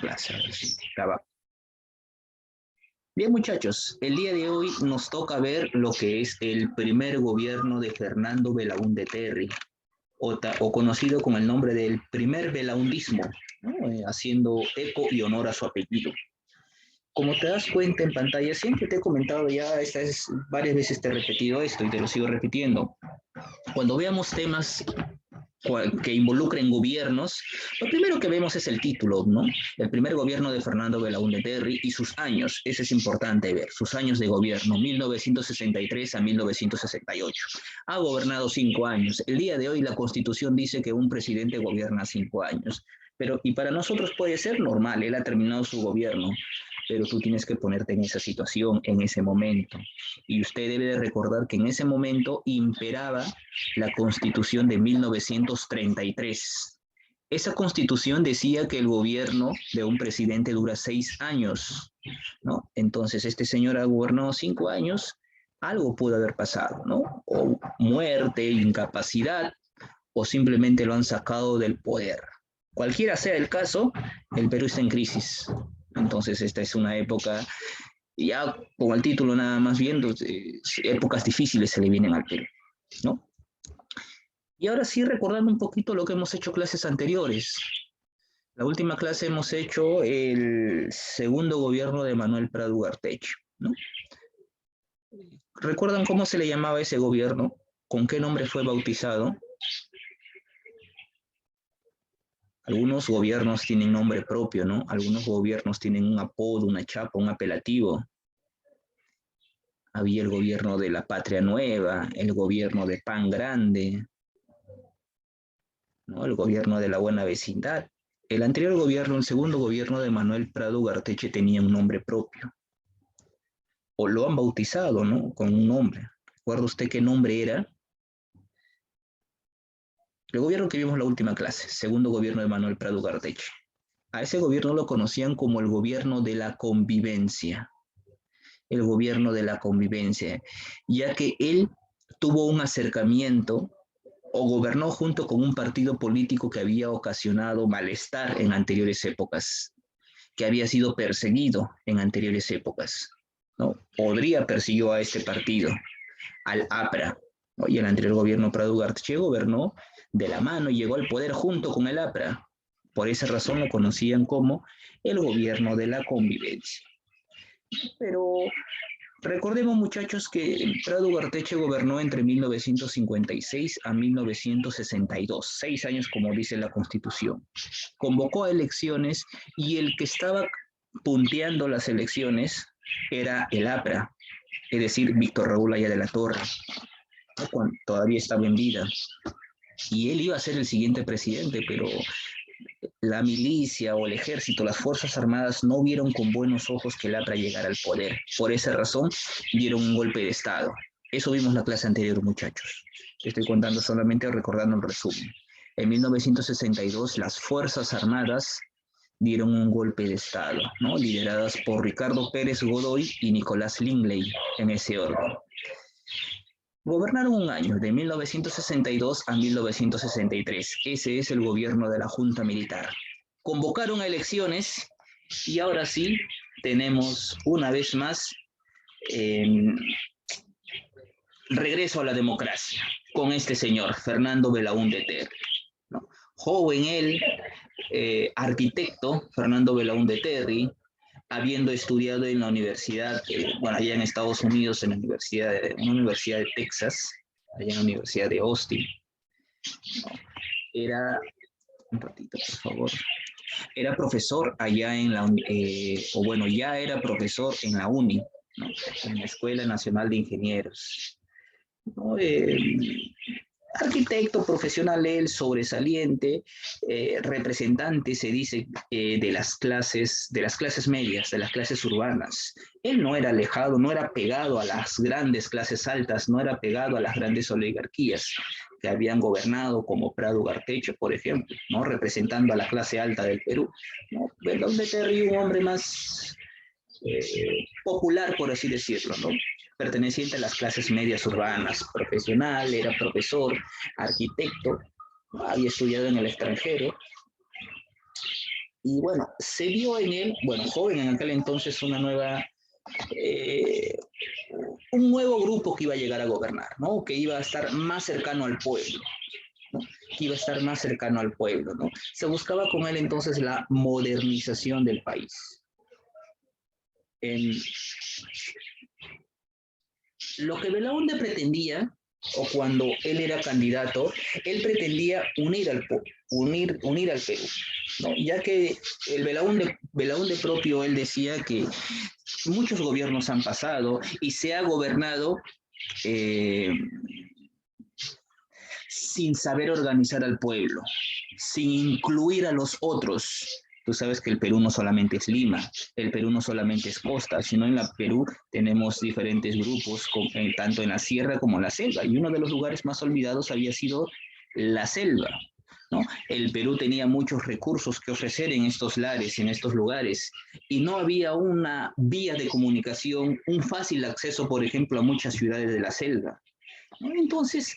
Clase, sí, graba. Bien, muchachos, el día de hoy nos toca ver lo que es el primer gobierno de Fernando Belaúnde Terry, o conocido con el nombre del primer belaundismo, ¿no? Haciendo eco y honor a su apellido. Como te das cuenta en pantalla, siempre te he comentado ya, varias veces te he repetido esto y te lo sigo repitiendo. Cuando veamos temas que involucren gobiernos, lo primero que vemos es el título, ¿no? El primer gobierno de Fernando Belaúnde Terry y sus años, eso es importante ver, sus años de gobierno, 1963 a 1968. Ha gobernado 5 años. El día de hoy la Constitución dice que un presidente gobierna 5 años, pero y para nosotros puede ser normal, él ha terminado su gobierno, pero tú tienes que ponerte en esa situación, en ese momento. Y usted debe de recordar que en ese momento imperaba la Constitución de 1933. Esa Constitución decía que el gobierno de un presidente dura 6 años, ¿no? Entonces, este señor ha gobernado 5 años, algo pudo haber pasado, ¿no? O muerte, incapacidad, o simplemente lo han sacado del poder. Cualquiera sea el caso, el Perú está en crisis. Entonces, esta es una época, ya con el título nada más viendo, épocas difíciles se le vienen al Perú, ¿no? Y ahora sí, recordando un poquito lo que hemos hecho clases anteriores. La última clase hemos hecho el segundo gobierno de Manuel Prado Ugarteche, ¿no? ¿Recuerdan cómo se le llamaba ese gobierno? ¿Con qué nombre fue bautizado? Algunos gobiernos tienen nombre propio, ¿no? Algunos gobiernos tienen un apodo, una chapa, un apelativo. Había el gobierno de la Patria Nueva, el gobierno de Pan Grande, ¿no? El gobierno de la Buena Vecindad. El anterior gobierno, el segundo gobierno de Manuel Prado Ugarteche tenía un nombre propio. O lo han bautizado, ¿no? Con un nombre. ¿Recuerda usted qué nombre era? El gobierno que vimos en la última clase, segundo gobierno de Manuel Prado Ugarteche. A ese gobierno lo conocían como el gobierno de la convivencia. El gobierno de la convivencia, ya que él tuvo un acercamiento o gobernó junto con un partido político que había ocasionado malestar en anteriores épocas, que había sido perseguido en anteriores épocas, ¿no? Podría persiguió a este partido, al APRA, ¿no? Y el anterior gobierno Prado Ugarteche gobernó de la mano y llegó al poder junto con el APRA. Por esa razón lo conocían como el gobierno de la convivencia. Pero recordemos, muchachos, que Prado Ugarteche gobernó entre 1956 a 1962, 6 años como dice la Constitución. Convocó a elecciones y el que estaba punteando las elecciones era el APRA, es decir, Víctor Raúl Haya de la Torre, ¿no? Cuando todavía estaba en vida. Y él iba a ser el siguiente presidente, pero la milicia o el ejército, las Fuerzas Armadas no vieron con buenos ojos que el APRA llegara al poder. Por esa razón, dieron un golpe de Estado. Eso vimos en la clase anterior, muchachos. Estoy contando solamente, recordando el resumen. En 1962, las Fuerzas Armadas dieron un golpe de Estado, ¿no? Lideradas por Ricardo Pérez Godoy y Nicolás Lingley, en ese orden. Gobernaron un año, de 1962 a 1963. Ese es el gobierno de la Junta Militar. Convocaron a elecciones y ahora sí tenemos una vez más regreso a la democracia con este señor, Fernando Belaúnde Terry, ¿no? Joven él, arquitecto, Fernando Belaúnde Terry, habiendo estudiado en la universidad, bueno, allá en Estados Unidos, en una universidad de Texas, allá en la Universidad de Austin. ¿No? Era, un ratito, por favor, era profesor allá en la, o bueno, ya era profesor en la UNI, ¿no? En la Escuela Nacional de Ingenieros, ¿no? Arquitecto profesional él, sobresaliente, representante, se dice, de las clases medias, de las clases urbanas. Él no era alejado, no era pegado a las grandes clases altas, no era pegado a las grandes oligarquías que habían gobernado, como Prado Ugarteche, por ejemplo, ¿no? Representando a la clase alta del Perú, ¿no? Belaúnde Terry, un hombre más popular, por así decirlo, ¿no? Perteneciente a las clases medias urbanas, profesional, era profesor, arquitecto, había estudiado en el extranjero. Y bueno, se vio en él, bueno, joven en aquel entonces, eh, un nuevo grupo que iba a llegar a gobernar, ¿no? Que iba a estar más cercano al pueblo, ¿no? Que iba a estar más cercano al pueblo, ¿no? Se buscaba con él entonces la modernización del país. En lo que Belaúnde pretendía, o cuando él era candidato, él pretendía unir al Perú, ¿no? Ya que el Belaúnde propio, él decía que muchos gobiernos han pasado y se ha gobernado eh, sin saber organizar al pueblo, sin incluir a los otros. Tú sabes que el Perú no solamente es Lima, el Perú no solamente es costa, sino en la Perú tenemos diferentes grupos, tanto en la sierra como en la selva, y uno de los lugares más olvidados había sido la selva, ¿no? El Perú tenía muchos recursos que ofrecer en estos lares, en estos lugares, y no había una vía de comunicación, un fácil acceso, por ejemplo, a muchas ciudades de la selva, ¿no? Entonces,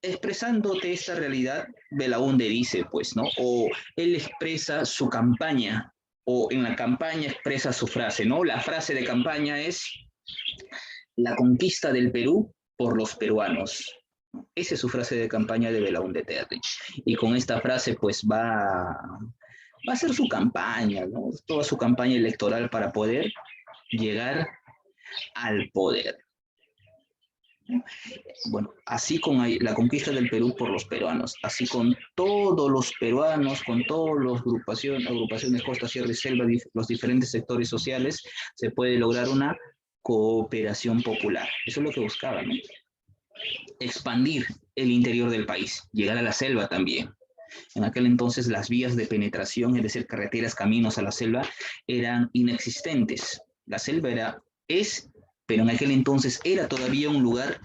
expresándote esta realidad, Belaúnde dice, pues, ¿no? O él expresa su campaña, o en la campaña expresa su frase, ¿no? La frase de campaña es la conquista del Perú por los peruanos. Esa es su frase de campaña de Belaúnde Terry. Y con esta frase, pues, va a hacer su campaña, ¿no? Toda su campaña electoral para poder llegar al poder. Bueno, así con la conquista del Perú por los peruanos, así con todos los peruanos, con todas las agrupaciones Costa, Sierra y Selva, los diferentes sectores sociales, se puede lograr una cooperación popular. Eso es lo que buscaban, ¿no? Expandir el interior del país, llegar a la selva también. En aquel entonces las vías de penetración, es decir, carreteras, caminos a la selva, eran inexistentes. La selva pero en aquel entonces era todavía un lugar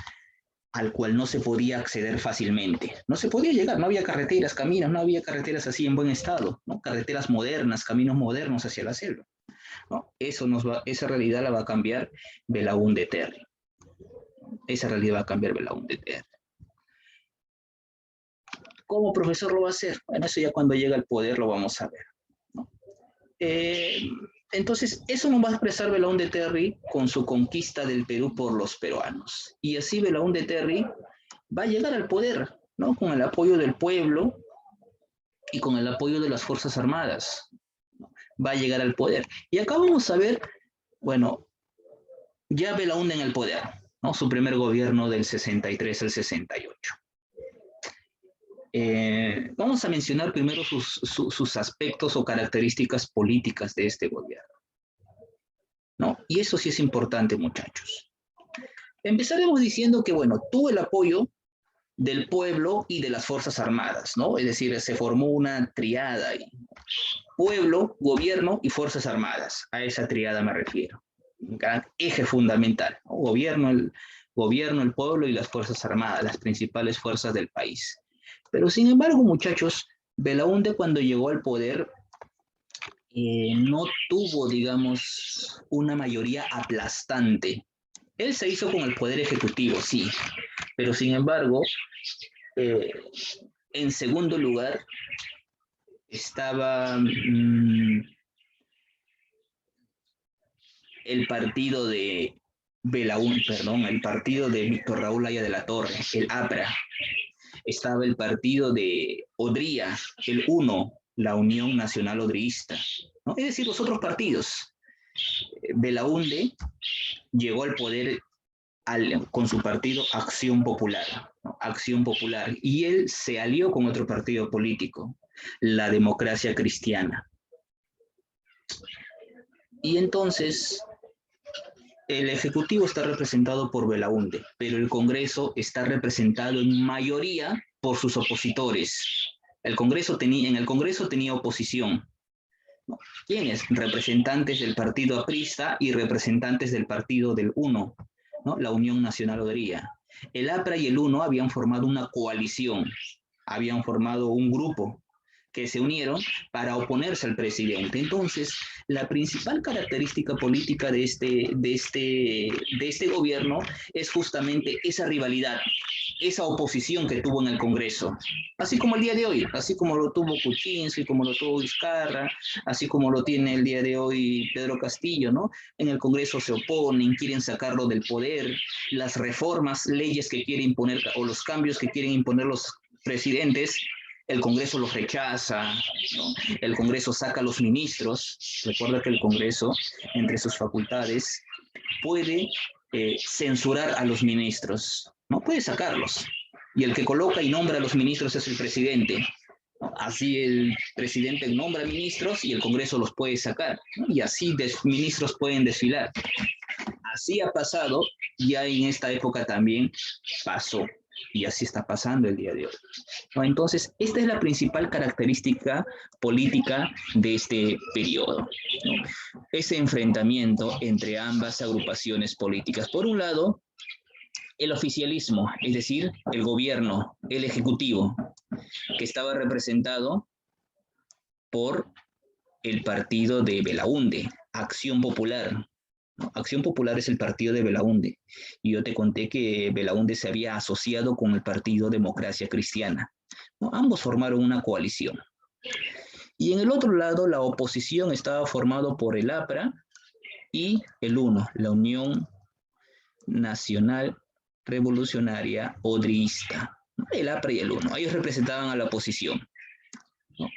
al cual no se podía acceder fácilmente. No se podía llegar, no había carreteras, caminos, no había carreteras así en buen estado, ¿no? Carreteras modernas, caminos modernos hacia la selva, ¿no? Esa realidad la va a cambiar Belaúnde Terry. Esa realidad va a cambiar Belaúnde Terry. ¿Cómo profesor lo va a hacer? Bueno, eso ya cuando llega al poder lo vamos a ver, ¿no? Eh, entonces, eso nos va a expresar Belaúnde Terry con su conquista del Perú por los peruanos. Y así Belaúnde Terry va a llegar al poder, ¿no? Con el apoyo del pueblo y con el apoyo de las Fuerzas Armadas, ¿no? Va a llegar al poder. Y acá vamos a ver, bueno, ya Belaúnde en el poder, ¿no? Su primer gobierno del 63 al 68. Vamos a mencionar primero sus aspectos o características políticas de este gobierno, ¿no? Y eso sí es importante, muchachos. Empezaremos diciendo que, bueno, tuvo el apoyo del pueblo y de las Fuerzas Armadas, ¿no? Es decir, se formó una triada ahí. Pueblo, gobierno y Fuerzas Armadas. A esa triada me refiero. Un gran eje fundamental, ¿no? Gobierno, el pueblo y las Fuerzas Armadas, las principales fuerzas del país. Pero sin embargo, muchachos, Belaúnde cuando llegó al poder no tuvo, digamos, una mayoría aplastante. Él se hizo con el poder ejecutivo, sí, pero sin embargo, eh, en segundo lugar estaba el partido de el partido de Víctor Raúl Haya de la Torre, el APRA. Estaba el partido de Odría, el UNO, la Unión Nacional Odrista, ¿no? Es decir, los otros partidos. Belaúnde llegó al poder con su partido Acción Popular, ¿no? Acción Popular, y él se alió con otro partido político, la Democracia Cristiana. Y entonces el Ejecutivo está representado por Belaúnde, pero el Congreso está representado en mayoría por sus opositores. En el Congreso tenía oposición. ¿No? ¿Quiénes? Representantes del partido aprista y representantes del partido del UNO, ¿no? La Unión Nacional Odría. El APRA y el UNO habían formado una coalición, habían formado un grupo que se unieron para oponerse al presidente. Entonces, la principal característica política de este gobierno es justamente esa rivalidad esa oposición que tuvo en el Congreso, así como el día de hoy, así como lo tuvo Kuczynski, como lo tuvo Vizcarra, así como lo tiene el día de hoy Pedro Castillo, ¿no? En el Congreso se oponen, quieren sacarlo del poder, las reformas, leyes que quiere imponer o los cambios que quieren imponer los presidentes, el Congreso los rechaza, ¿no? El Congreso saca a los ministros. Recuerda que el Congreso, entre sus facultades, puede censurar a los ministros, no puede sacarlos. Y el que coloca y nombra a los ministros es el presidente. Así el presidente nombra ministros y el Congreso los puede sacar, ¿no? Y así ministros pueden desfilar. Así ha pasado, ya en esta época también pasó. Y así está pasando el día de hoy. ¿No? Entonces, esta es la principal característica política de este periodo, ¿no? Ese enfrentamiento entre ambas agrupaciones políticas. Por un lado, el oficialismo, es decir, el gobierno, el ejecutivo, que estaba representado por el partido de Belaúnde, Acción Popular. Acción Popular es el partido de Belaúnde. Y yo te conté que Belaúnde se había asociado con el partido Democracia Cristiana. ¿No? Ambos formaron una coalición. Y en el otro lado, la oposición estaba formado por el APRA y el UNO, la Unión Nacional Revolucionaria Odrista. El APRA y el UNO. Ellos representaban a la oposición. ¿No?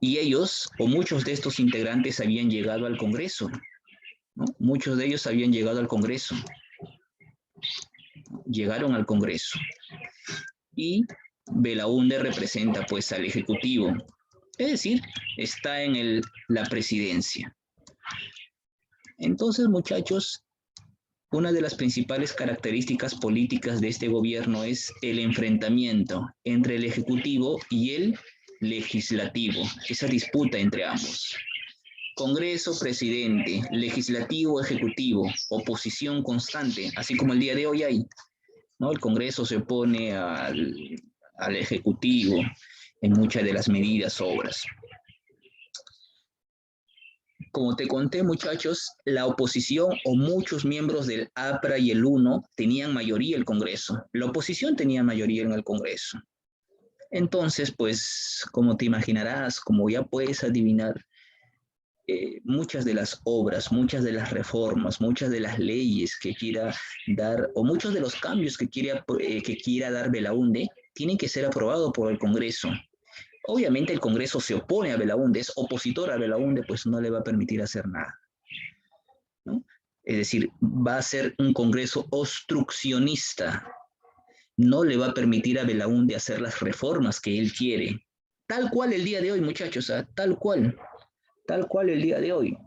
Y ellos, o muchos de estos integrantes, habían llegado al Congreso. ¿No? Muchos de ellos habían llegado al Congreso. Llegaron al Congreso. Y Belaúnde representa pues al Ejecutivo. Es decir, está en la presidencia. Entonces, muchachos, una de las principales características políticas de este gobierno es el enfrentamiento entre el Ejecutivo y el Legislativo, esa disputa entre ambos. Congreso, presidente, legislativo, ejecutivo, oposición constante, así como el día de hoy hay, ¿no? El Congreso se opone al ejecutivo en muchas de las medidas, obras. Como te conté, muchachos, la oposición o muchos miembros del APRA y el UNO tenían mayoría en el Congreso. La oposición tenía mayoría en el Congreso. Entonces, pues, como te imaginarás, como ya puedes adivinar, muchas de las obras, muchas de las reformas, muchas de las leyes que quiera dar, o muchos de los cambios que quiera dar Belaúnde, tienen que ser aprobados por el Congreso. Obviamente el Congreso se opone a Belaúnde, es opositor a Belaúnde, pues no le va a permitir hacer nada, ¿no? Es decir, va a ser un Congreso obstruccionista, no le va a permitir a Belaúnde hacer las reformas que él quiere. Tal cual el día de hoy, muchachos, ¿eh? Tal cual el día de hoy.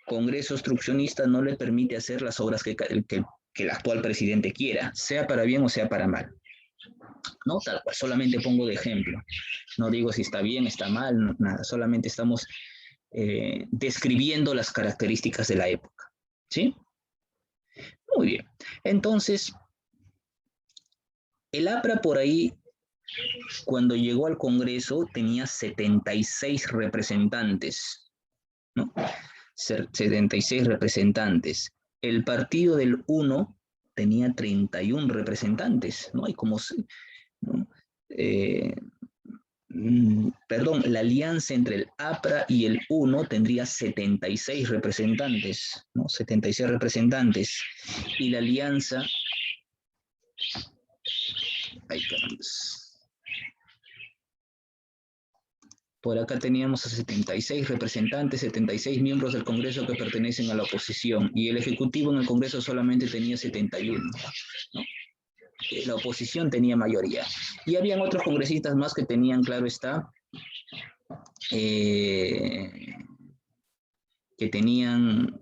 Congreso obstruccionista no le permite hacer las obras que el actual presidente quiera, sea para bien o sea para mal. No, tal cual, solamente pongo de ejemplo. No digo si está bien, está mal, no, nada, solamente estamos describiendo las características de la época. ¿Sí? Muy bien. Entonces, el APRA por ahí, cuando llegó al Congreso, tenía 76 representantes, ¿no? 76 representantes. El partido del UNO tenía 31 representantes, ¿no? Y como, ¿no? Perdón, la alianza entre el APRA y el UNO tendría 76 representantes, ¿no? 76 representantes. Y la alianza... Ay, por acá teníamos a 76 representantes, 76 miembros del Congreso que pertenecen a la oposición, y el Ejecutivo en el Congreso solamente tenía 71, ¿no? La oposición tenía mayoría. Y habían otros congresistas más que tenían, claro está, que tenían,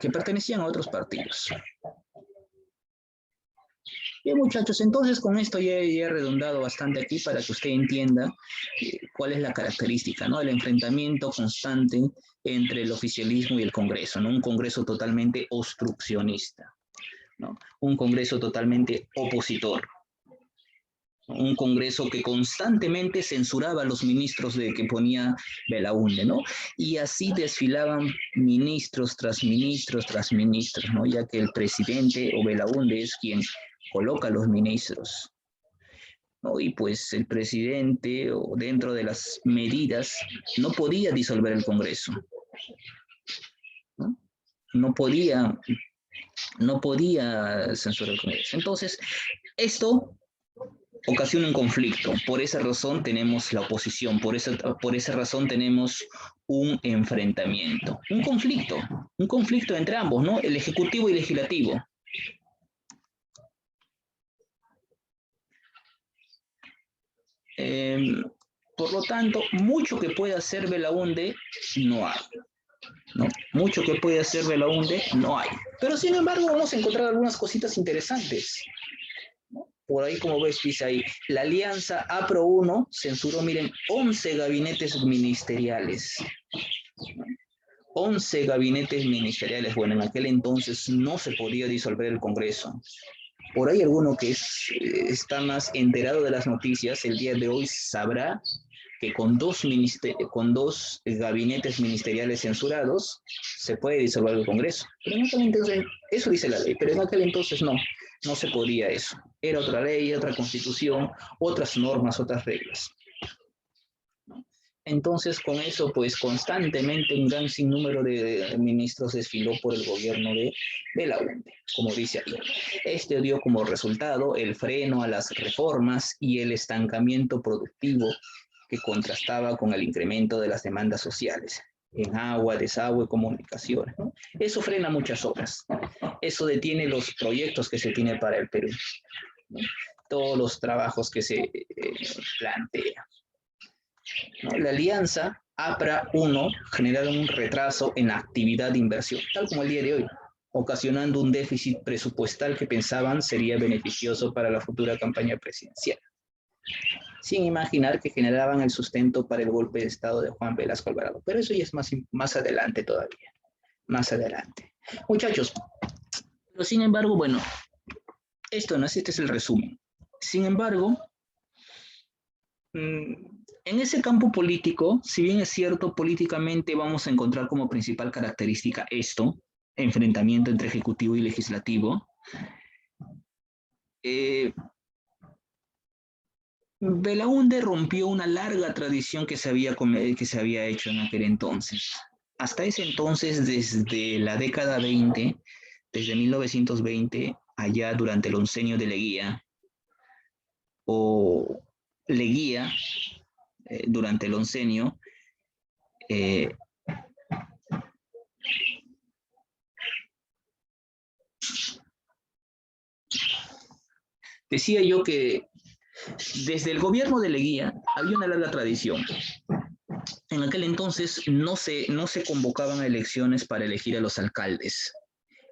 que pertenecían a otros partidos. Bien, muchachos, entonces con esto ya he redundado bastante aquí para que usted entienda cuál es la característica, ¿no? El enfrentamiento constante entre el oficialismo y el Congreso, ¿no? Un Congreso totalmente obstruccionista, ¿no? Un Congreso totalmente opositor. Un Congreso que constantemente censuraba a los ministros de que ponía Belaúnde, ¿no? Y así desfilaban ministros tras ministros tras ministros, ¿no? Ya que el presidente o Belaúnde es quien coloca a los ministros, ¿no? Y pues el presidente, o dentro de las medidas, no podía disolver el Congreso, ¿no? No podía, no podía censurar el Congreso. Entonces, esto ocasiona un conflicto. Por esa razón tenemos la oposición, por esa razón tenemos un enfrentamiento, un conflicto entre ambos, ¿no? El ejecutivo y el legislativo. Por lo tanto, mucho que pueda hacer Belaúnde no hay, ¿no? Mucho que puede hacer Belaúnde no hay. Pero sin embargo, vamos a encontrar algunas cositas interesantes. Por ahí, como ves, dice ahí, la alianza APRO 1 censuró, miren, 11 gabinetes ministeriales. 11 gabinetes ministeriales. Bueno, en aquel entonces no se podía disolver el Congreso. Por ahí alguno que está más enterado de las noticias, el día de hoy sabrá que con dos gabinetes ministeriales censurados se puede disolver el Congreso. Pero en aquel entonces, eso dice la ley, pero en aquel entonces no se podía eso. Era otra ley, otra constitución, otras normas, otras reglas. Entonces, con eso, pues constantemente un gran sinnúmero de ministros desfiló por el gobierno de Belaúnde, como dice ahí. Este dio como resultado el freno a las reformas y el estancamiento productivo que contrastaba con el incremento de las demandas sociales en agua, desagüe, comunicaciones, ¿no? Eso frena muchas obras. Eso detiene los proyectos que se tiene para el Perú, ¿no? Todos los trabajos que se plantean, ¿no? La alianza APRA 1 generaron un retraso en la actividad de inversión, tal como el día de hoy, ocasionando un déficit presupuestal que pensaban sería beneficioso para la futura campaña presidencial, sin imaginar que generaban el sustento para el golpe de Estado de Juan Velasco Alvarado. Pero eso ya es más adelante todavía, más adelante. Muchachos, pero sin embargo, bueno, este es el resumen. Sin embargo, en ese campo político, si bien es cierto, políticamente vamos a encontrar como principal característica esto, enfrentamiento entre ejecutivo y legislativo, Belaúnde rompió una larga tradición que se había hecho en aquel entonces. Hasta ese entonces, desde la década 20, desde 1920, allá durante el oncenio de Leguía, o Leguía, durante el oncenio, decía yo que desde el gobierno de Leguía había una larga tradición. En aquel entonces no se convocaban a elecciones para elegir a los alcaldes.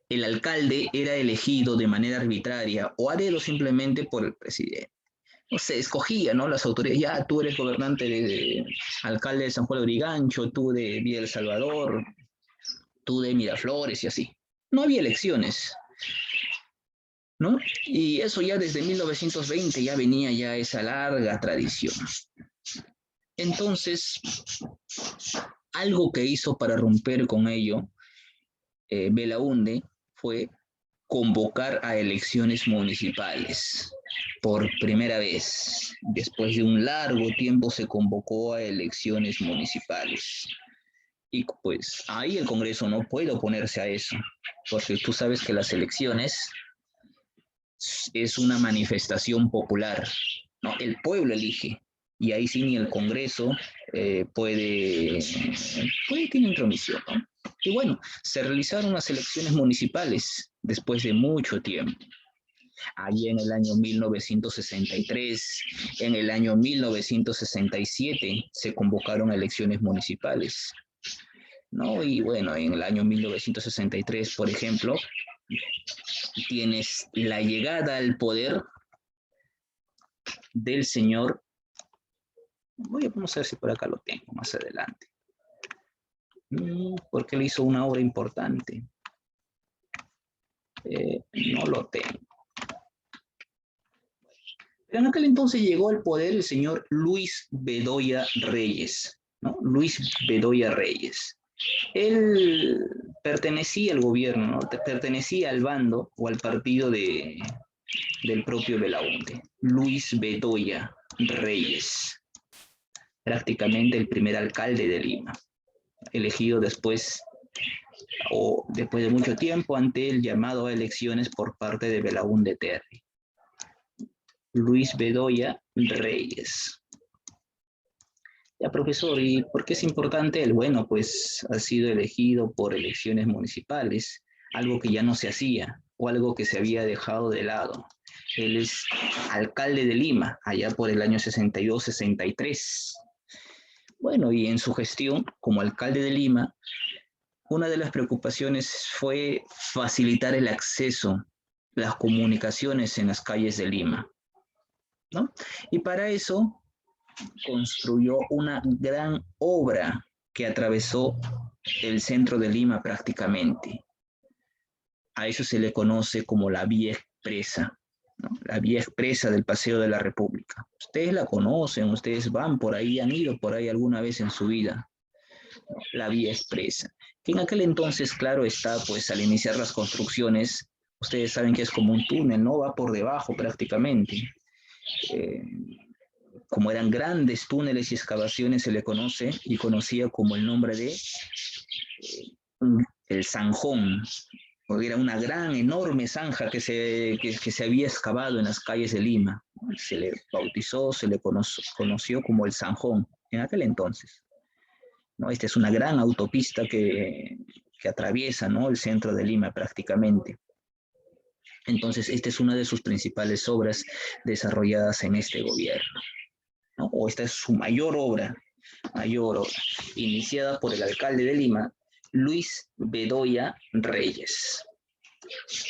El alcalde era elegido de manera arbitraria o a dedo simplemente por el presidente. No se escogía, ¿no? Las autoridades, ya tú eres gobernante alcalde de San Juan de Origancho, tú de Villa El Salvador, tú de Miraflores y así. No había elecciones, ¿no? Y eso ya desde 1920 ya venía ya esa larga tradición. Entonces, algo que hizo para romper con ello Belaúnde fue convocar a elecciones municipales. Por primera vez, después de un largo tiempo, se convocó a elecciones municipales. Y pues ahí el Congreso no puede oponerse a eso, porque tú sabes que las elecciones es una manifestación popular, ¿no? El pueblo elige, y ahí sí ni el Congreso tiene intromisión, ¿no? Y bueno, se realizaron las elecciones municipales después de mucho tiempo. Allí en el año 1963, en el año 1967 se convocaron elecciones municipales, ¿no? Y bueno, en el año 1963, por ejemplo, tienes la llegada al poder del señor, vamos a ver si por acá lo tengo más adelante, porque él hizo una obra importante. No lo tengo. En aquel entonces llegó al poder el señor Luis Bedoya Reyes, ¿no? Luis Bedoya Reyes. Él pertenecía al gobierno, ¿no? Pertenecía al bando o al partido del propio Belaúnde. Luis Bedoya Reyes, prácticamente el primer alcalde de Lima, elegido después de mucho tiempo ante el llamado a elecciones por parte de Belaúnde Terry. Luis Bedoya Reyes. Ya, profesor, ¿y por qué es importante él? Bueno, pues ha sido elegido por elecciones municipales, algo que ya no se hacía o algo que se había dejado de lado. Él es alcalde de Lima, allá por el año 62-63. Bueno, y en su gestión como alcalde de Lima, una de las preocupaciones fue facilitar el acceso, las comunicaciones en las calles de Lima, ¿no? Y para eso construyó una gran obra que atravesó el centro de Lima prácticamente. A eso se le conoce como la Vía Expresa, ¿no? La Vía Expresa del Paseo de la República. Ustedes la conocen, ustedes van por ahí, han ido por ahí alguna vez en su vida. La Vía Expresa, que en aquel entonces, claro está, pues al iniciar las construcciones, ustedes saben que es como un túnel, ¿no? Va por debajo prácticamente. Eh, como eran grandes túneles y excavaciones, se le conoce y conocía como el nombre de el Zanjón, porque era una gran, enorme zanja que se había excavado en las calles de Lima. Se le bautizó, se le conoció como el Zanjón en aquel entonces, ¿no? Esta es una gran autopista que atraviesa, ¿no? El centro de Lima prácticamente. Entonces, esta es una de sus principales obras desarrolladas en este gobierno, ¿no? O esta es su mayor obra, iniciada por el alcalde de Lima, Luis Bedoya Reyes.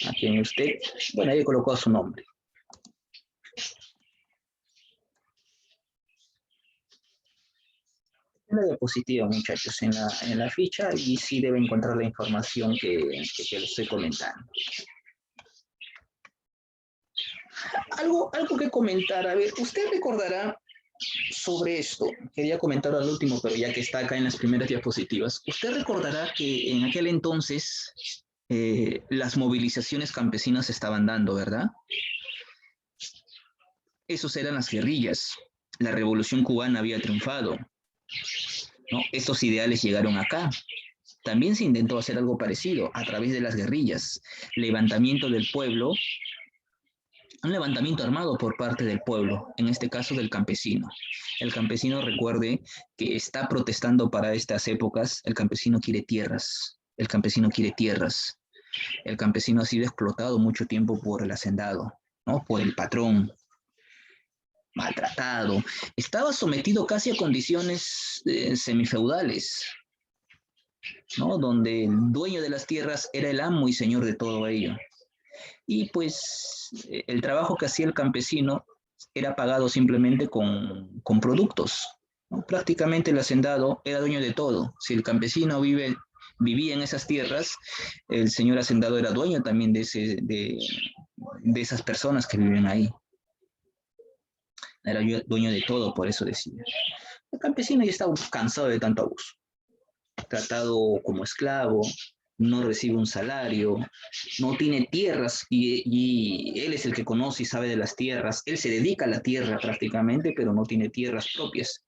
A quien usted, bueno, ahí colocó su nombre. En la diapositiva, muchachos, en la ficha, y sí debe encontrar la información que les estoy comentando. Algo que comentar, a ver, usted recordará sobre esto, quería comentarlo al último, pero ya que está acá en las primeras diapositivas, usted recordará que en aquel entonces las movilizaciones campesinas se estaban dando, ¿verdad? Esos eran las guerrillas. La revolución cubana había triunfado, ¿no? Estos ideales llegaron acá. También se intentó hacer algo parecido a través de las guerrillas, levantamiento del pueblo, un levantamiento armado por parte del pueblo, en este caso del campesino. El campesino, recuerde que está protestando para estas épocas, el campesino quiere tierras, el campesino quiere tierras. El campesino ha sido explotado mucho tiempo por el hacendado, ¿no? Por el patrón, maltratado, estaba sometido casi a condiciones semifeudales, ¿no? Donde el dueño de las tierras era el amo y señor de todo ello. Y pues el trabajo que hacía el campesino era pagado simplemente con productos, ¿no? Prácticamente el hacendado era dueño de todo. Si el campesino vivía en esas tierras, el señor hacendado era dueño también de esas personas que viven ahí. Era dueño de todo, por eso decía. El campesino ya estaba cansado de tanto abuso. Tratado como esclavo, no recibe un salario, no tiene tierras y él es el que conoce y sabe de las tierras. Él se dedica a la tierra prácticamente, pero no tiene tierras propias.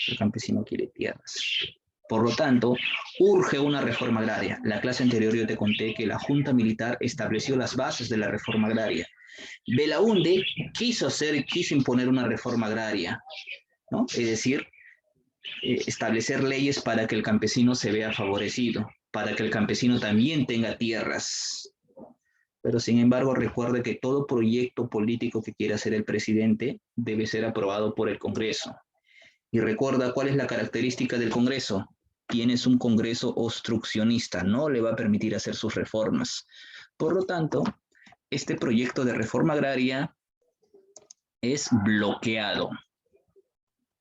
El campesino quiere tierras. Por lo tanto, urge una reforma agraria. La clase anterior yo te conté que la Junta Militar estableció las bases de la reforma agraria. Belaúnde quiso imponer una reforma agraria, ¿no? Es decir, establecer leyes para que el campesino se vea favorecido, para que el campesino también tenga tierras. Pero sin embargo, recuerde que todo proyecto político que quiera hacer el presidente debe ser aprobado por el Congreso. Y recuerda cuál es la característica del Congreso. Tienes un Congreso obstruccionista, no le va a permitir hacer sus reformas. Por lo tanto, este proyecto de reforma agraria es bloqueado,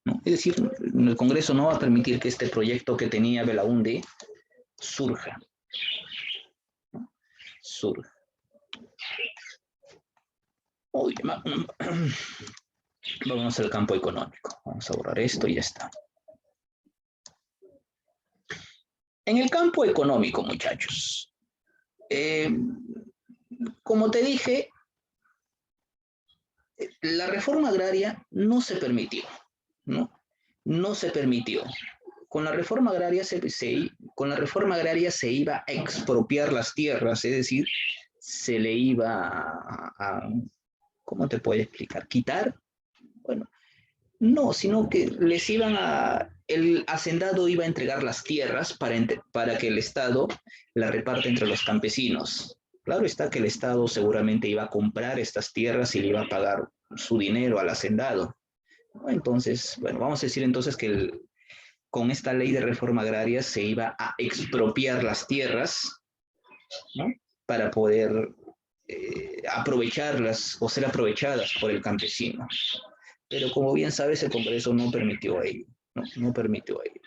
¿no? Es decir, el Congreso no va a permitir que este proyecto que tenía Belaúnde surja, ¿no? Surja. Uy, Vamos al campo económico. Vamos a borrar esto y ya está. En el campo económico, muchachos, como te dije, la reforma agraria no se permitió, ¿no? No se permitió. Con la reforma agraria con la reforma agraria se iba a expropiar las tierras, es decir, se le iba ¿cómo te puedo explicar? ¿Quitar? Bueno, no, sino que el hacendado iba a entregar las tierras para que el Estado la reparte entre los campesinos. Claro está que el Estado seguramente iba a comprar estas tierras y le iba a pagar su dinero al hacendado. Entonces, bueno, vamos a decir entonces que con esta ley de reforma agraria se iba a expropiar las tierras, ¿no? Para poder aprovecharlas o ser aprovechadas por el campesino. Pero como bien sabes, el Congreso no permitió ello, no permitió ello.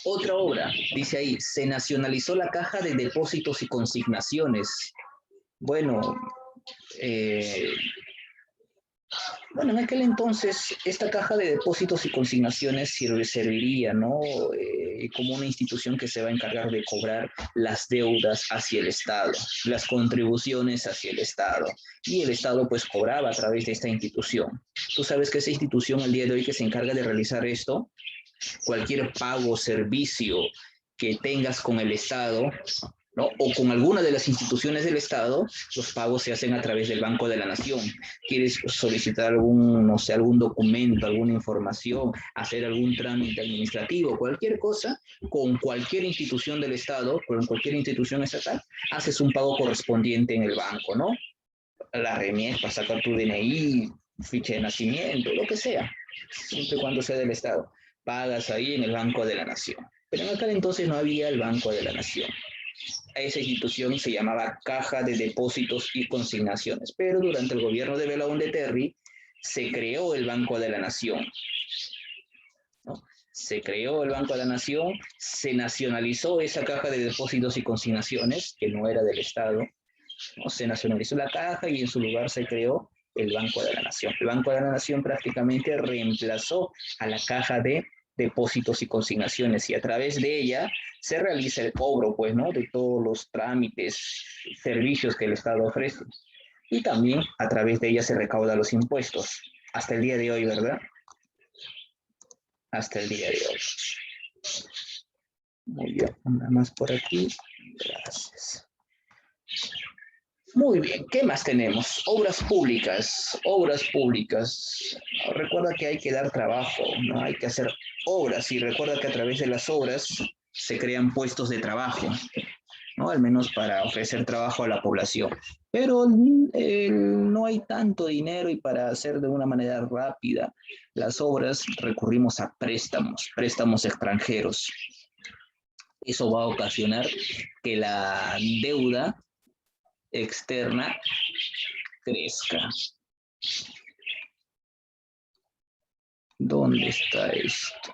Otra obra, dice ahí, se nacionalizó la Caja de Depósitos y Consignaciones. Bueno, eh, bueno, en aquel entonces esta Caja de Depósitos y Consignaciones serviría, ¿no? Como una institución que se va a encargar de cobrar las deudas hacia el Estado, las contribuciones hacia el Estado. Y el Estado pues cobraba a través de esta institución. Tú sabes que esa institución al día de hoy que se encarga de realizar esto, cualquier pago o servicio que tengas con el Estado, ¿no? O con alguna de las instituciones del Estado, los pagos se hacen a través del Banco de la Nación. ¿Quieres solicitar no sé, algún documento, alguna información, hacer algún trámite administrativo, cualquier cosa, con cualquier institución del Estado, con cualquier institución estatal, haces un pago correspondiente en el banco, ¿no? La REMIEC para sacar tu DNI, ficha de nacimiento, lo que sea, siempre y cuando sea del Estado. Pagas ahí en el Banco de la Nación. Pero en aquel entonces no había el Banco de la Nación. Esa institución se llamaba Caja de Depósitos y Consignaciones, pero durante el gobierno de Belaúnde Terry se creó el Banco de la Nación, ¿no? Se creó el Banco de la Nación, se nacionalizó esa Caja de Depósitos y Consignaciones, que no era del Estado, ¿no? Se nacionalizó la caja y en su lugar se creó el Banco de la Nación. El Banco de la Nación prácticamente reemplazó a la Caja de Depósitos y Consignaciones y a través de ella se realiza el cobro, pues, ¿no? De todos los trámites, servicios que el Estado ofrece. Y también a través de ella se recaudan los impuestos. Hasta el día de hoy, ¿verdad? Hasta el día de hoy. Muy bien, nada más por aquí. Gracias. Muy bien, ¿qué más tenemos? Obras públicas, obras públicas. Recuerda que hay que dar trabajo, ¿no? Hay que hacer obras y recuerda que a través de las obras se crean puestos de trabajo, ¿no? Al menos para ofrecer trabajo a la población. Pero no hay tanto dinero y para hacer de una manera rápida las obras recurrimos a préstamos extranjeros. Eso va a ocasionar que la deuda externa crezca. ¿Dónde está esto?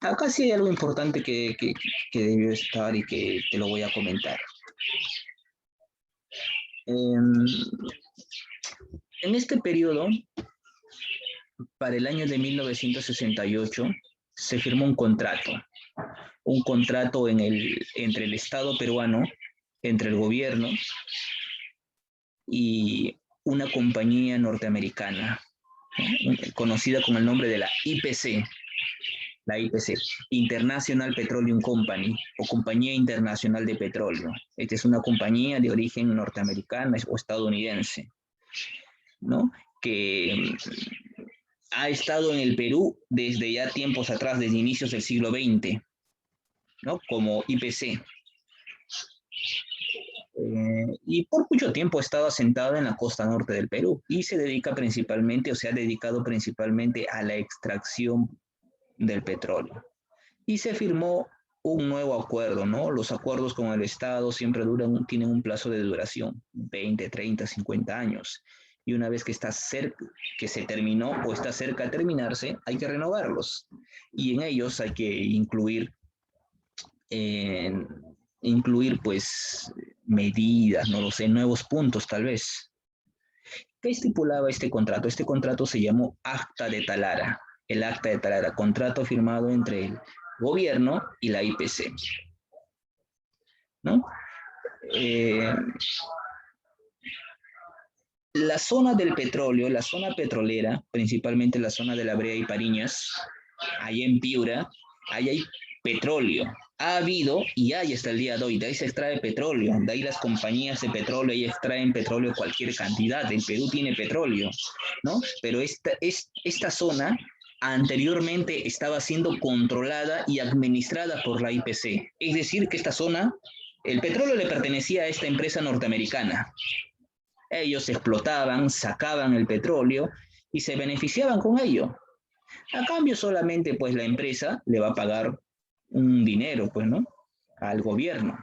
Acá sí hay algo importante que debió estar y que te lo voy a comentar. En este periodo, para el año de 1968, se firmó un contrato entre el Estado peruano, entre el gobierno y una compañía norteamericana, ¿no? Conocida con el nombre de la IPC, International Petroleum Company, o Compañía Internacional de Petróleo. Esta es una compañía de origen norteamericana o estadounidense, ¿no? Que ha estado en el Perú desde ya tiempos atrás, desde inicios del siglo XX, ¿no? Como IPC. Y por mucho tiempo ha estado asentado en la costa norte del Perú y se dedica principalmente, o se ha dedicado principalmente a la extracción del petróleo. Y se firmó un nuevo acuerdo, ¿no? Los acuerdos con el Estado siempre tienen un plazo de duración, 20, 30, 50 años. Y una vez que está cerca, que se terminó o está cerca de terminarse, hay que renovarlos. Y en ellos hay que incluir incluir pues medidas, no lo sé, nuevos puntos tal vez. ¿Qué estipulaba este contrato? Este contrato se llamó Acta de Talara. El Acta de Talara, contrato firmado entre el gobierno y la IPC, ¿no? La zona del petróleo, la zona petrolera, principalmente la zona de La Brea y Pariñas, allá en Piura, ahí hay petróleo. Ha habido y hay hasta el día de hoy. De ahí se extrae petróleo. De ahí las compañías de petróleo ahí extraen petróleo cualquier cantidad. El Perú tiene petróleo, ¿no? Pero esta zona anteriormente estaba siendo controlada y administrada por la IPC. Es decir, que esta zona, el petróleo le pertenecía a esta empresa norteamericana. Ellos explotaban, sacaban el petróleo y se beneficiaban con ello. A cambio solamente pues la empresa le va a pagar un dinero, pues, ¿no? Al gobierno.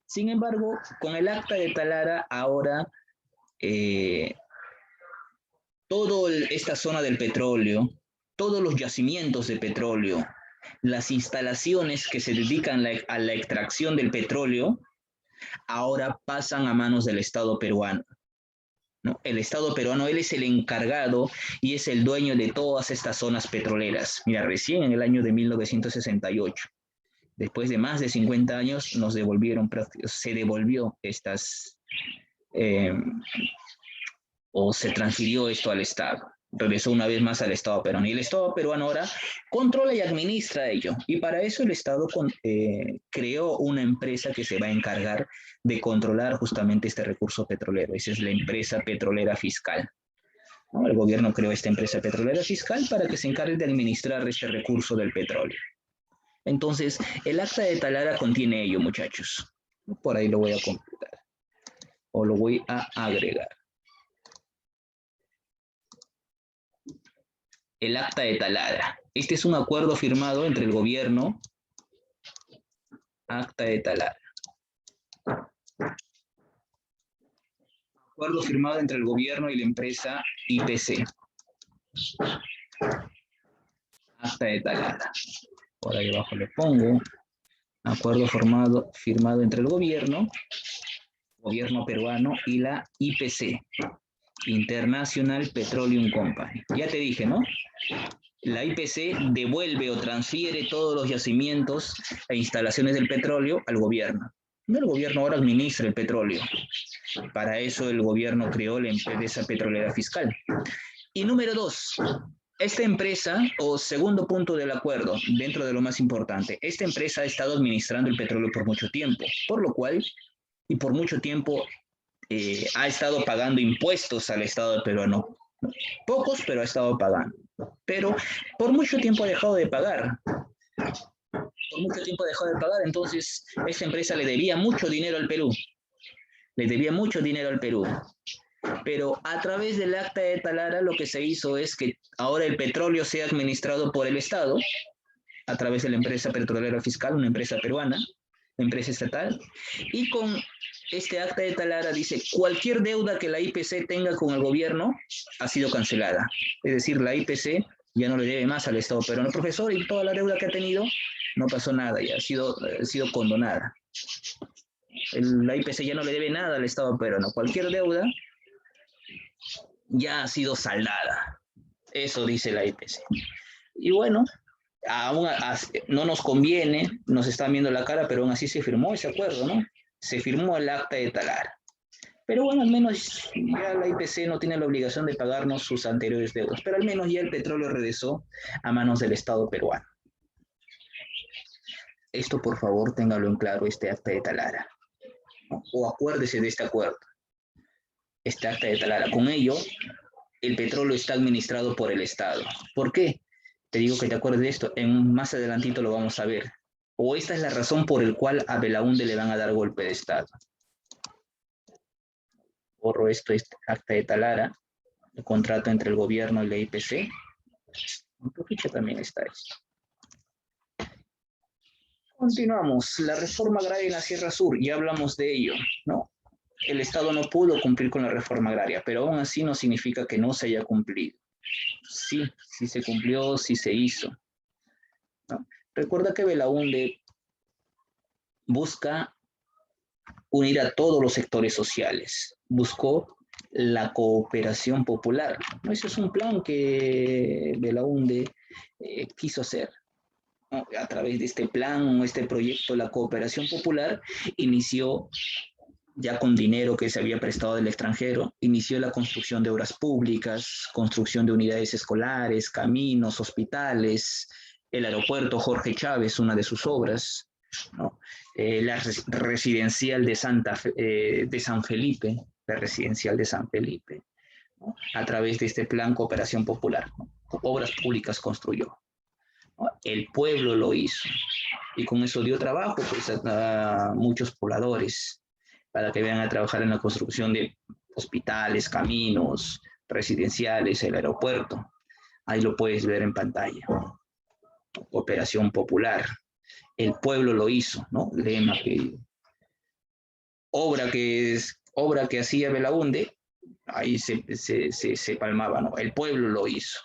Sin embargo, con el Acta de Talara ahora toda esta zona del petróleo, todos los yacimientos de petróleo, las instalaciones que se dedican a la extracción del petróleo, ahora pasan a manos del Estado peruano, ¿no? El Estado peruano, él es el encargado y es el dueño de todas estas zonas petroleras. Mira, recién en el año de 1968, después de más de 50 años, se devolvió estas, o se transfirió esto al Estado. Regresó una vez más al Estado peruano. Y el Estado peruano ahora controla y administra ello. Y para eso el Estado creó una empresa que se va a encargar de controlar justamente este recurso petrolero. Esa es la empresa petrolera fiscal, ¿no? El gobierno creó esta empresa petrolera fiscal para que se encargue de administrar este recurso del petróleo. Entonces, el Acta de Talara contiene ello, muchachos. Por ahí lo voy a completar. O lo voy a agregar. El Acta de Talara. Este es un acuerdo firmado entre el gobierno, Acta de Talara. Acuerdo firmado entre el gobierno y la empresa IPC. Acta de Talara. Por ahí abajo le pongo. Acuerdo firmado entre el gobierno peruano y la IPC, International Petroleum Company. Ya te dije, ¿no? La IPC devuelve o transfiere todos los yacimientos e instalaciones del petróleo al gobierno. El gobierno ahora administra el petróleo. Para eso el gobierno creó la empresa petrolera fiscal. Y número 2, esta empresa, o segundo punto del acuerdo, dentro de lo más importante, esta empresa ha estado administrando el petróleo por mucho tiempo, por lo cual, y por mucho tiempo, ha estado pagando impuestos al Estado peruano. Pocos, pero ha estado pagando. Pero por mucho tiempo ha dejado de pagar. Por mucho tiempo ha dejado de pagar, entonces esta empresa le debía mucho dinero al Perú. Le debía mucho dinero al Perú. Pero a través del Acta de Talara lo que se hizo es que ahora el petróleo sea administrado por el Estado, a través de la empresa petrolera fiscal, una empresa peruana, empresa estatal, y con este Acta de Talara dice cualquier deuda que la IPC tenga con el gobierno ha sido cancelada. Es decir, la IPC ya no le debe más al Estado peruano. Profesor, y toda la deuda que ha tenido no pasó nada, ya ha sido condonada. La IPC ya no le debe nada al Estado peruano. Cualquier deuda ya ha sido saldada. Eso dice la IPC. Y bueno, aún no nos conviene, nos están viendo la cara, pero aún así se firmó ese acuerdo, ¿no? Se firmó el Acta de Talara. Pero bueno, al menos ya la IPC no tiene la obligación de pagarnos sus anteriores deudas, pero al menos ya el petróleo regresó a manos del Estado peruano. Esto, por favor, téngalo en claro, este Acta de Talara, ¿no? O acuérdese de este acuerdo, este Acta de Talara. Con ello, el petróleo está administrado por el Estado. ¿Por qué? Te digo que te acuerdes de esto, más adelantito lo vamos a ver. O esta es la razón por la cual a Belaúnde le van a dar golpe de Estado. Borro esto, este Acta de Talara, el contrato entre el gobierno y la IPC. En tu ficha también está esto. Continuamos. La reforma agraria en la Sierra Sur, ya hablamos de ello, ¿no? El Estado no pudo cumplir con la reforma agraria, pero aún así no significa que no se haya cumplido. Sí, sí se cumplió, sí se hizo, ¿no? Recuerda que Belaúnde busca unir a todos los sectores sociales, buscó la cooperación popular. Ese es un plan que Belaúnde quiso hacer. A través de este plan, este proyecto, la cooperación popular inició ya con dinero que se había prestado del extranjero, inició la construcción de obras públicas, construcción de unidades escolares, caminos, hospitales, el aeropuerto Jorge Chávez, una de sus obras, ¿no? La residencial de San Felipe, la residencial de San Felipe, ¿no? A través de este plan Cooperación Popular, ¿no? Obras públicas construyó, ¿no? El pueblo lo hizo y con eso dio trabajo pues, a muchos pobladores para que vayan a trabajar en la construcción de hospitales, caminos, residenciales, el aeropuerto. Ahí lo puedes ver en pantalla. Cooperación popular. El pueblo lo hizo, ¿no? Lema que obra que hacía Belaúnde, ahí se palmaba, ¿no? El pueblo lo hizo.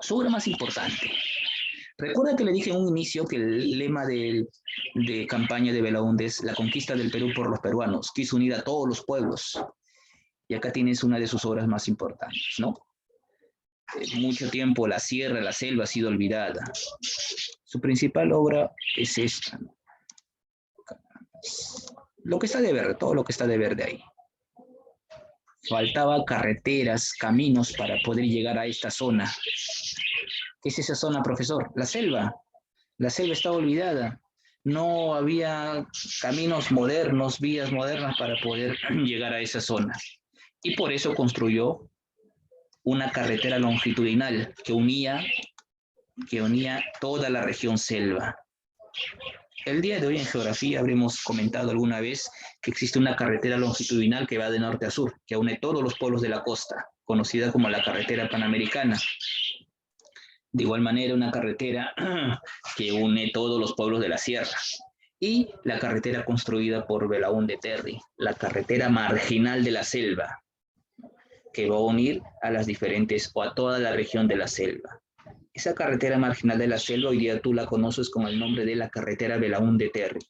Su obra más importante. Recuerda que le dije en un inicio que el lema de campaña de Belaúnde es la conquista del Perú por los peruanos. Quiso unir a todos los pueblos. Y acá tienes una de sus obras más importantes, ¿no? Mucho tiempo la sierra, la selva ha sido olvidada. Su principal obra es esta, ¿no? Lo que está de verde, todo lo que está de verde ahí. Faltaba carreteras, caminos para poder llegar a esta zona. ¿Qué es esa zona, profesor? La selva. La selva estaba olvidada. No había caminos modernos, vías modernas para poder llegar a esa zona. Y por eso construyó una carretera longitudinal que unía toda la región selva. El día de hoy en geografía habremos comentado alguna vez que existe una carretera longitudinal que va de norte a sur, que une todos los pueblos de la costa, conocida como la carretera panamericana. De igual manera, una carretera que une todos los pueblos de la sierra. Y la carretera construida por Belaúnde Terry, la carretera marginal de la selva, que va a unir a las diferentes o a toda la región de la selva. Esa carretera marginal de la selva hoy día tú la conoces con el nombre de la carretera Belaúnde Terry,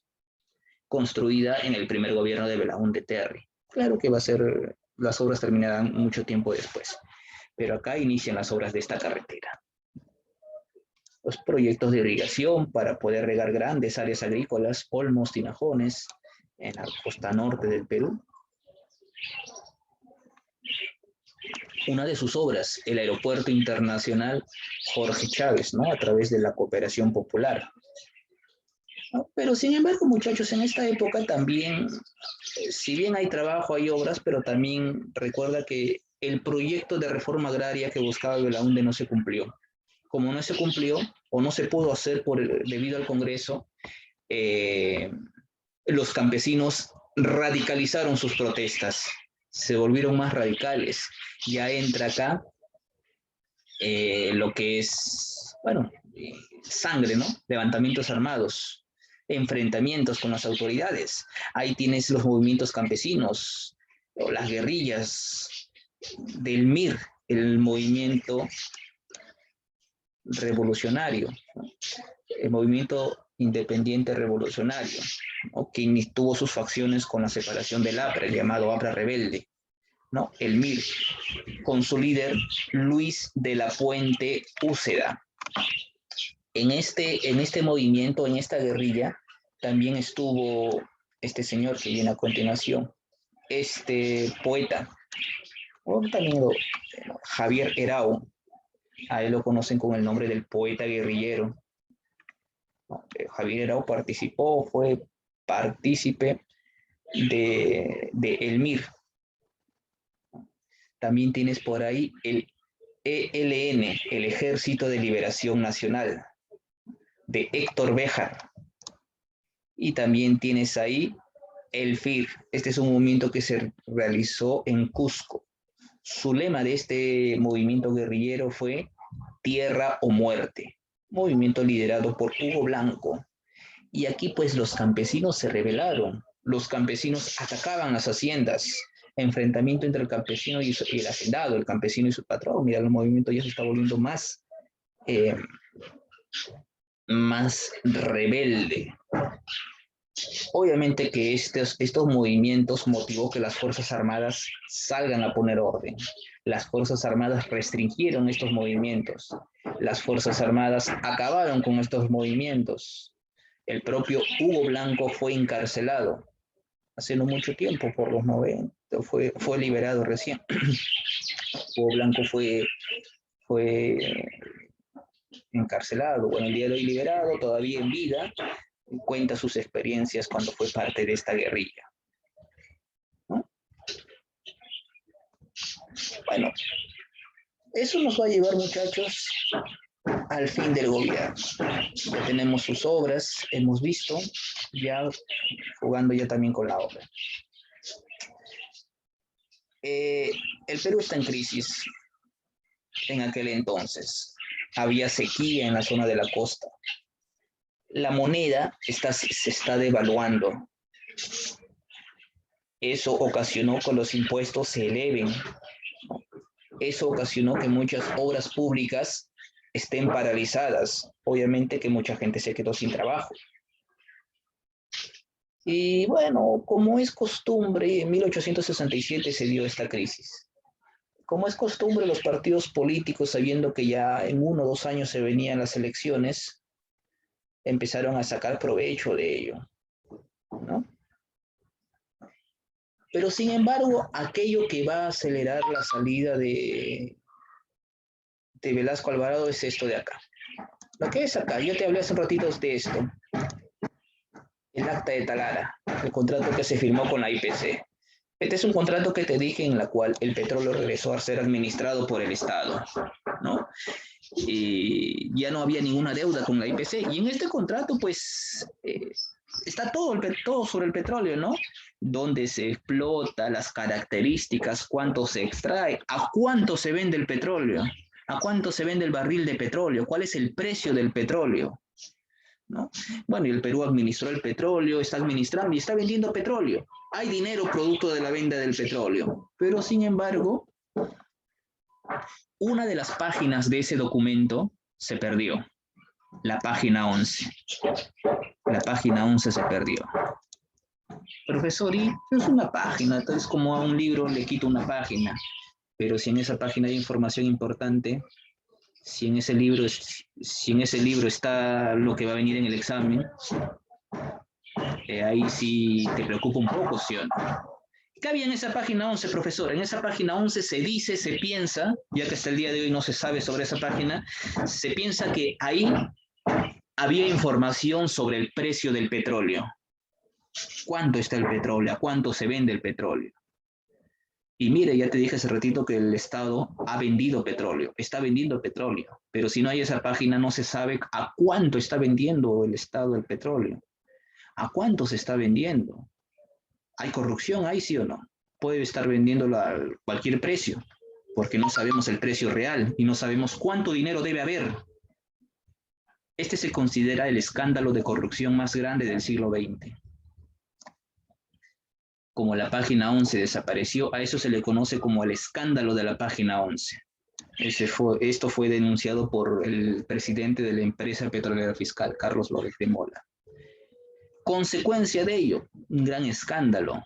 construida en el primer gobierno de Belaúnde Terry. Claro que las obras terminarán mucho tiempo después, pero acá inician las obras de esta carretera. Los proyectos de irrigación para poder regar grandes áreas agrícolas, olmos, tinajones, en la costa norte del Perú. Una de sus obras, el Aeropuerto Internacional Jorge Chávez, ¿no? A través de la cooperación popular. ¿No? Pero sin embargo, muchachos, en esta época también, si bien hay trabajo, hay obras, pero también recuerda que el proyecto de reforma agraria que buscaba Belaúnde no se cumplió. Como no se cumplió o no se pudo hacer debido al Congreso, los campesinos radicalizaron sus protestas, se volvieron más radicales. Ya entra acá lo que es, bueno, sangre, ¿no? Levantamientos armados, enfrentamientos con las autoridades. Ahí tienes los movimientos campesinos, o las guerrillas del MIR, el movimiento revolucionario, ¿no? El movimiento independiente revolucionario, ¿no? Que tuvo sus facciones con la separación del APRA, el llamado APRA rebelde, ¿no? El MIR, con su líder Luis de la Puente Úceda. En este movimiento, en esta guerrilla, también estuvo este señor que viene a continuación, este poeta, o también Javier Herao, a él lo conocen con el nombre del poeta guerrillero. Javier Herao fue partícipe de El MIR. También tienes por ahí el ELN, el Ejército de Liberación Nacional, de Héctor Béjar. Y también tienes ahí el FIR. Este es un movimiento que se realizó en Cusco. Su lema de este movimiento guerrillero fue Tierra o Muerte, movimiento liderado por Hugo Blanco. Y aquí pues los campesinos se rebelaron, los campesinos atacaban las haciendas, enfrentamiento entre el campesino y el hacendado, el campesino y su patrón. Mira, el movimiento ya se está volviendo más rebelde. Obviamente que estos movimientos motivó que las Fuerzas Armadas salgan a poner orden. Las Fuerzas Armadas restringieron estos movimientos. Las Fuerzas Armadas acabaron con estos movimientos. El propio Hugo Blanco fue encarcelado hace no mucho tiempo, por los 90, fue liberado recién. Hugo Blanco fue encarcelado, bueno, el día de hoy liberado, todavía en vida, cuenta sus experiencias cuando fue parte de esta guerrilla, ¿no? Bueno, eso nos va a llevar, muchachos, al fin del gobierno. Ya tenemos sus obras, hemos visto, ya jugando ya también con la obra. El Perú está en crisis en aquel entonces. Había sequía en la zona de la costa. La moneda se está devaluando. Eso ocasionó que los impuestos se eleven. Eso ocasionó que muchas obras públicas estén paralizadas. Obviamente que mucha gente se quedó sin trabajo. Y bueno, como es costumbre, en 1867 se dio esta crisis. Como es costumbre, los partidos políticos, sabiendo que ya en 1 o 2 años se venían las elecciones, empezaron a sacar provecho de ello, ¿no? Pero sin embargo, aquello que va a acelerar la salida de Velasco Alvarado es esto de acá. Lo que es acá, yo te hablé hace un ratito de esto. El acta de Talara, el contrato que se firmó con la IPC. Este es un contrato que te dije en la cual el petróleo regresó a ser administrado por el Estado, ¿no? Y ya no había ninguna deuda con la IPC. Y en este contrato, pues, está todo sobre el petróleo, ¿no? Dónde se explota, las características, cuánto se extrae, a cuánto se vende el petróleo, a cuánto se vende el barril de petróleo, cuál es el precio del petróleo, ¿no? Bueno, y el Perú administró el petróleo, está administrando y está vendiendo petróleo. Hay dinero producto de la venta del petróleo, pero sin embargo, una de las páginas de ese documento se perdió, la página 11. La página 11 se perdió. Profesor, y es una página, entonces como a un libro le quito una página, pero si en esa página hay información importante, si en ese libro está lo que va a venir en el examen, ahí sí te preocupa un poco, ¿sí o no? ¿Qué había en esa página 11, profesor? En esa página 11 se dice, se piensa, ya que hasta el día de hoy no se sabe sobre esa página, se piensa que ahí había información sobre el precio del petróleo. ¿Cuánto está el petróleo? ¿A cuánto se vende el petróleo? Y mire, ya te dije hace ratito que el Estado ha vendido petróleo, está vendiendo petróleo, pero si no hay esa página no se sabe a cuánto está vendiendo el Estado el petróleo, a cuánto se está vendiendo. ¿Hay corrupción ahí, sí o no? Puede estar vendiéndolo a cualquier precio, porque no sabemos el precio real y no sabemos cuánto dinero debe haber. Este se considera el escándalo de corrupción más grande del siglo XX. Como la página 11 desapareció, a eso se le conoce como el escándalo de la página 11. Esto fue denunciado por el presidente de la empresa petrolera fiscal, Carlos López de Mola. Consecuencia de ello, un gran escándalo.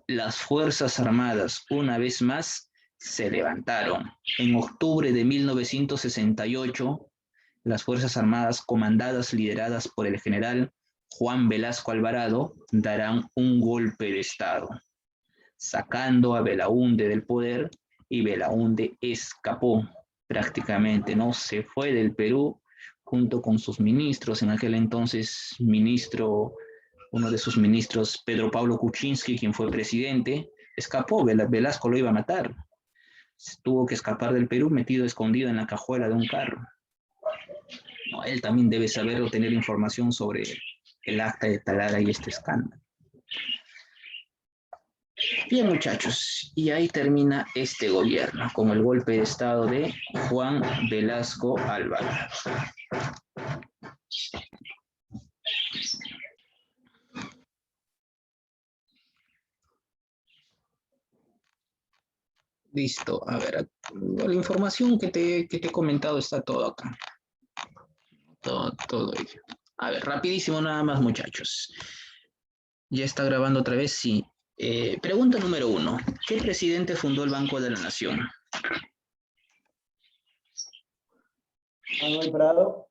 Las Fuerzas Armadas, una vez más, se levantaron. En octubre de 1968, las Fuerzas Armadas, lideradas por el general Juan Velasco Alvarado, darán un golpe de Estado, sacando a Belaúnde del poder, y Belaúnde escapó prácticamente, ¿no? Se fue del Perú junto con sus ministros, en aquel entonces uno de sus ministros, Pedro Pablo Kuczynski, quien fue presidente, escapó, Velasco lo iba a matar. Tuvo que escapar del Perú metido escondido en la cajuela de un carro. No, él también debe saber o tener información sobre el acta de Talara y este escándalo. Bien, muchachos, y ahí termina este gobierno con el golpe de Estado de Juan Velasco Alvarado. Listo, a ver, la información que te he comentado está todo acá. Todo ello. A ver, rapidísimo nada más, muchachos. ¿Ya está grabando otra vez? Sí. Pregunta número 1. ¿Qué presidente fundó el Banco de la Nación? Manuel Prado.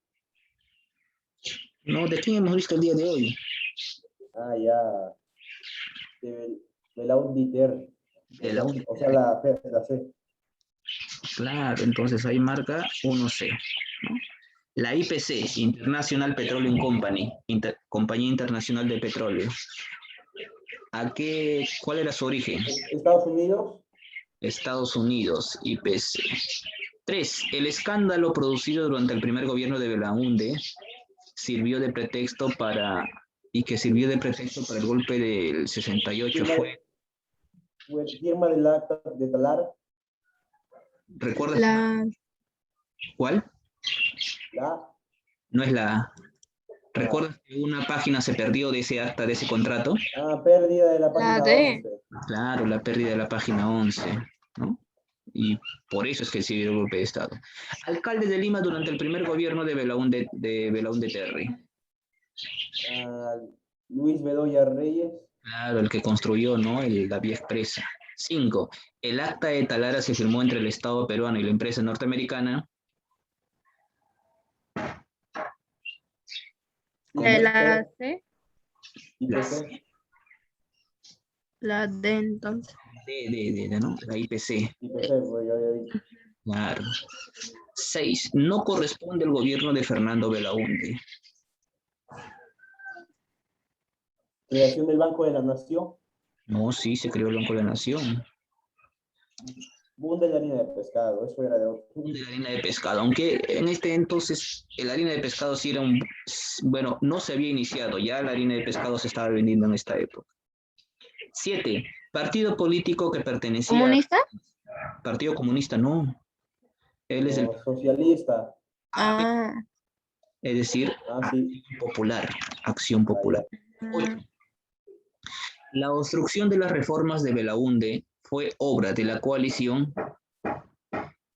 No, ¿de quién hemos visto el día de hoy? Ah, ya. De la UNDITER. De la O sea, la C. Claro, entonces ahí marca 1C. ¿No? La IPC, International Petroleum Company, Compañía Internacional de Petróleo. ¿Cuál era su origen? Estados Unidos. Estados Unidos, IPC. 3. El escándalo producido durante el primer gobierno de Belaúnde sirvió de pretexto para el golpe del 68. Firma del acta de Talar. ¿Recuerdas? ¿Cuál? No es la A. ¿Recuerdas que una página se perdió de ese acta, de ese contrato? Pérdida de la página 11. Claro, la pérdida de la página 11, ¿no? Y por eso es que se dio el golpe de Estado. Alcalde de Lima durante el primer gobierno de Belaúnde Terry. Luis Bedoya Reyes. Claro, el que construyó, ¿no? La vía expresa. 5. El acta de Talara se firmó entre el Estado peruano y la empresa norteamericana. La C. La D entonces. ¿No? La IPC. Pues ya había dicho. Claro. 6. No corresponde al gobierno de Fernando Belaúnde. Creación del Banco de la Nación. No, sí, se creó el Banco de la Nación. Boom de la harina de pescado, eso era de otro. Boom de la harina de pescado, aunque en este entonces la harina de pescado sí era bueno, no se había iniciado, ya la harina de pescado se estaba vendiendo en esta época. 7. Partido político que pertenecía... ¿Comunista? Partido Comunista, no. Él es el socialista. Es decir, sí. Acción Popular. 8. La obstrucción de las reformas de Belaúnde fue obra de la coalición.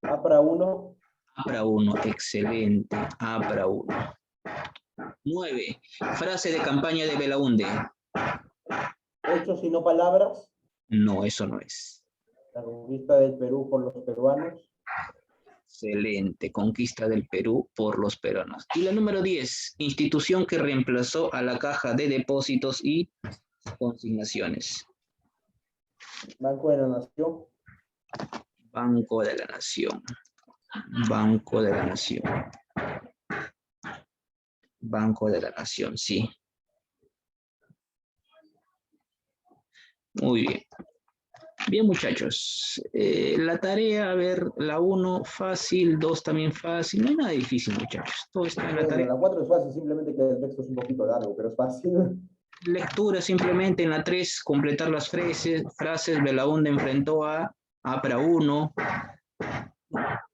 APRA 1. APRA 1, excelente. APRA 1. 9. Frase de campaña de Belaúnde. Hechos y no palabras. No, eso no es. La conquista del Perú por los peruanos. Excelente, conquista del Perú por los peruanos. Y la número 10, institución que reemplazó a la Caja de Depósitos y Consignaciones. Banco de la Nación. Banco de la Nación. Banco de la Nación. Banco de la Nación, sí. Muy bien. Bien, muchachos. La tarea, a ver, la 1 fácil, 2 también fácil. No hay nada difícil, muchachos. Todo está en la tarea. La 4 es fácil, simplemente que el texto es un poquito largo, pero es fácil. Lectura simplemente en la 3, completar las frases. Belaúnde enfrentó a APRA 1.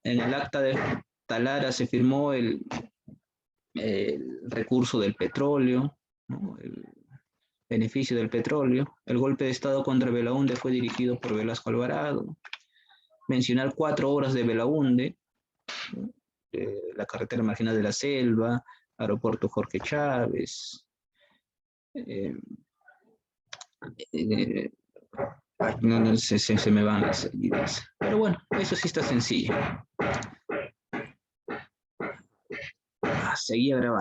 En el acta de Talara se firmó el recurso del petróleo, ¿no? El beneficio del petróleo. El golpe de Estado contra Belaúnde fue dirigido por Velasco Alvarado. Mencionar 4 obras de Belaúnde, la carretera marginal de la Selva, aeropuerto Jorge Chávez, no se me van las ideas. Pero bueno, eso sí está sencillo. Seguía grabando.